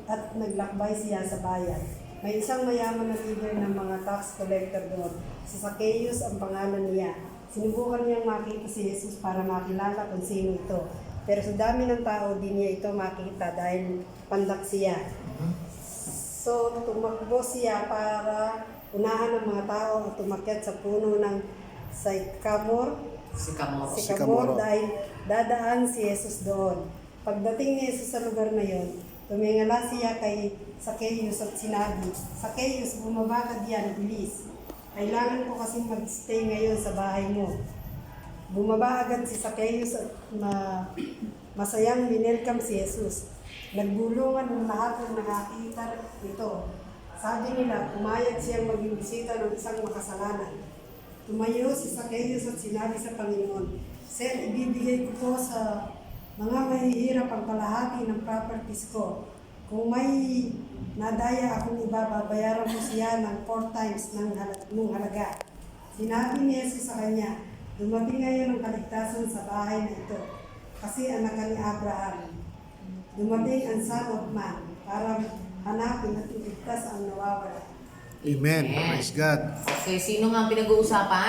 At naglakbay siya sa bayan. May isang mayaman na leader ng mga tax collector doon. Si Zacchaeus ang pangalan niya. Sinubukan niyang makita si Jesus para makilala kung sino ito. Pero sa dami ng tao, di niya ito makita dahil pandak siya. So, tumakbo siya para unahan ng mga tao at tumakyat sa puno ng sycamore dahil dadaan si Jesus doon. Pagdating ni Jesus sa lugar na yon, tumingala siya kay Zacchaeus at sinabi, "Zacchaeus, bumaba ka diyan, bilis. Kailangan ko kasi mag-stay ngayon sa bahay mo." Bumaba agad si Zacchaeus at masayang binelcome si Jesus. Nagbulungan ng lahat ng nakakita nito. Sabi nila, pumayag siyang maging bisita ng isang makasalanan. Tumayo si Zacchaeus at sinabi sa Panginoon, "Sir, ibibigay ko po sa mga mahihirap ang kalahati ng properties ko. Kung may nadaya akong iba, babayaran mo siya ng 4 times ng halaga." Sinabi ni Jesus sa kanya, "Dumating ngayon ang kaligtasan sa bahay na ito, kasi anak ka ni Abraham. Dumating ang Son of Man para hanapin at iligtas ang nawawala." Amen. Praise God. Okay, sino nga pinag-uusapan?